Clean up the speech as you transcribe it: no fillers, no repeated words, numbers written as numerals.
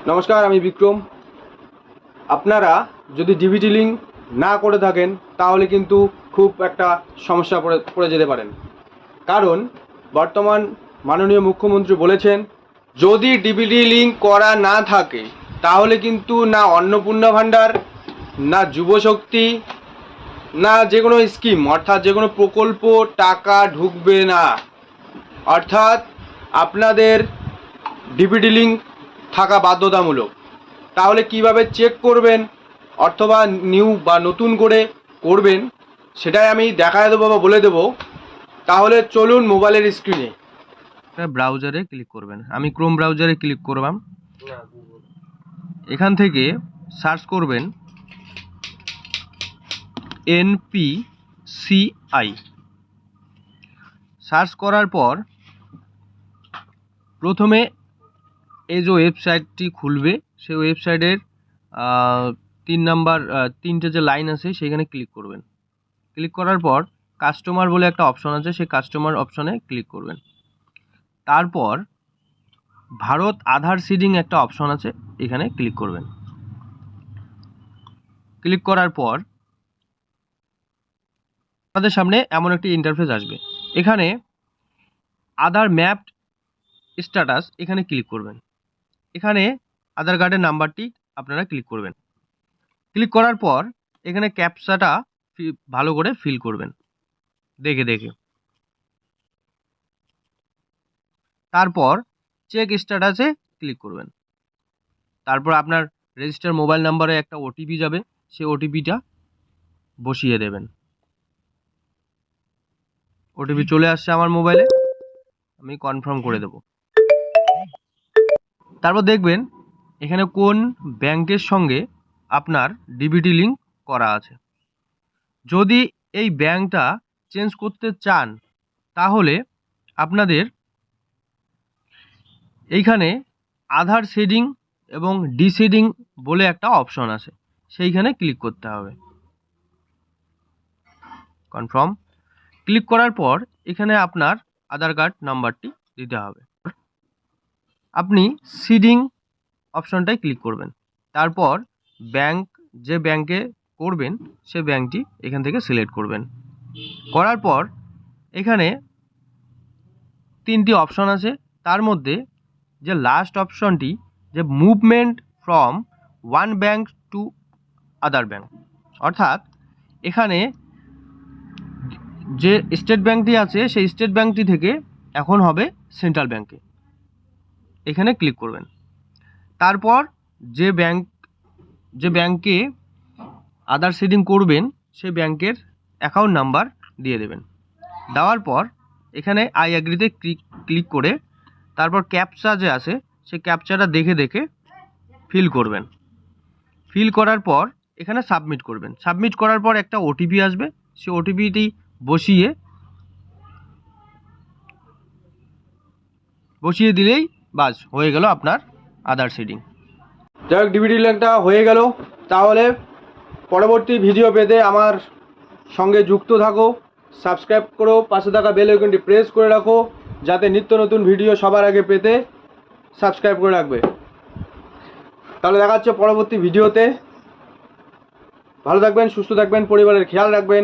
নমস্কার, আমি বিক্রম। আপনারা যদি ডিবিটি লিঙ্ক না করে থাকেন তাহলে কিন্তু খুব একটা সমস্যা পড়ে যেতে পারেন। কারণ বর্তমান মাননীয় মুখ্যমন্ত্রী বলেছেন, যদি ডিবিটি লিঙ্ক করা না থাকে তাহলে কিন্তু না অন্নপূর্ণা ভাণ্ডার, না যুবশক্তি, না যে কোনো স্কিম অর্থাৎ যে কোনো প্রকল্প টাকা ঢুকবে না। অর্থাৎ আপনাদের ডিবিটি লিঙ্ক থাকা বাধ্যতামূলক। তাহলে কিভাবে চেক করবেন অথবা নিউ বা নতুন করে করবেন সেটাই আমি দেখায় দেবো বা বলে দেবো। তাহলে চলুন মোবাইলের স্ক্রিনে ব্রাউজারে ক্লিক করবেন। আমি ক্রোম ব্রাউজারে ক্লিক করলাম। এখান থেকে সার্চ করবেন NPCI। সার্চ করার পর প্রথমে এই যে ওয়েবসাইটটি খুলবে সেই ওয়েবসাইটের 3 নাম্বার 3টে যে লাইন আছে সেখানে ক্লিক করবেন। ক্লিক করার পর কাস্টমার বলে একটা অপশন আছে, সেই কাস্টমার অপশনে ক্লিক করবেন। তারপর ভারত আধার সিডিং একটা অপশন আছে, এখানে ক্লিক করবেন। ক্লিক করার পর আপনাদের সামনে এমন একটি ইন্টারফেস আসবে। এখানে আধার ম্যাপড স্ট্যাটাস এখানে ক্লিক করবেন। এখানে আধার কার্ডের নাম্বারটি আপনারা ক্লিক করবেন। ক্লিক করার পর এখানে ক্যাপচাটা ভালো করে ফিল করবেন দেখে। তারপর চেক স্ট্যাটাসে ক্লিক করবেন। তারপর আপনার রেজিস্টার মোবাইল নাম্বারে একটা ওটিপি যাবে, সেই ওটিপিটা বসিয়ে দেবেন। ওটিপি চলে আসছে আমার মোবাইলে, আমি কনফার্ম করে দেব। তারপর দেখবেন এখানে কোন ব্যাংকের সঙ্গে আপনার ডিবিটি লিঙ্ক করা আছে। যদি এই ব্যাংকটা চেঞ্জ করতে চান তাহলে আপনাদের এইখানে আধার শেডিং এবং ডিশেডিং বলে একটা অপশন আছে, সেইখানে ক্লিক করতে হবে। কনফার্ম ক্লিক করার পর এখানে আপনার আধার কার্ড নাম্বারটি দিতে হবে। আপনি সিডিং অপশনটায় ক্লিক করবেন। তারপর ব্যাংক যে ব্যাংকে করবেন সে ব্যাংকটি এখান থেকে সিলেক্ট করবেন। করার পর এখানে 3টি অপশন আছে, তার মধ্যে যে লাস্ট অপশনটি যে movement from one bank to other bank, অর্থাৎ এখানে যে স্টেট ব্যাংকটি আছে সেই স্টেট ব্যাংকটি থেকে এখন হবে সেন্ট্রাল ব্যাংকে, এখানে ক্লিক করবেন। তারপর যে ব্যাংকে আধার শেডিং করবেন সেই ব্যাংকের অ্যাকাউন্ট নাম্বার দিয়ে দেবেন। দেওয়ার পর এখানে আই অ্যাগ্রিতে ক্লিক করে তারপর ক্যাপচা যে আছে সেই ক্যাপচাটা দেখে ফিল করবেন। ফিল করার পর এখানে সাবমিট করবেন। সাবমিট করার পর একটা ওটিপি আসবে, সেই ওটিপিটি বসিয়ে দিলেই বাস হয়ে গেল আপনার আধার শেডিং। যাই হোক, ডিবিটি লিঙ্কটা হয়ে গেল। তাহলে পরবর্তী ভিডিও পেতে আমার সঙ্গে যুক্ত থাকো, সাবস্ক্রাইব করো, পাশে থাকা বেল আইকনটি প্রেস করে রাখো যাতে নিত্য নতুন ভিডিও সবার আগে পেতে সাবস্ক্রাইব করে রাখবে। তাহলে দেখা হচ্ছে পরবর্তী ভিডিওতে। ভালো থাকবেন, সুস্থ থাকবেন, পরিবারের খেয়াল রাখবেন।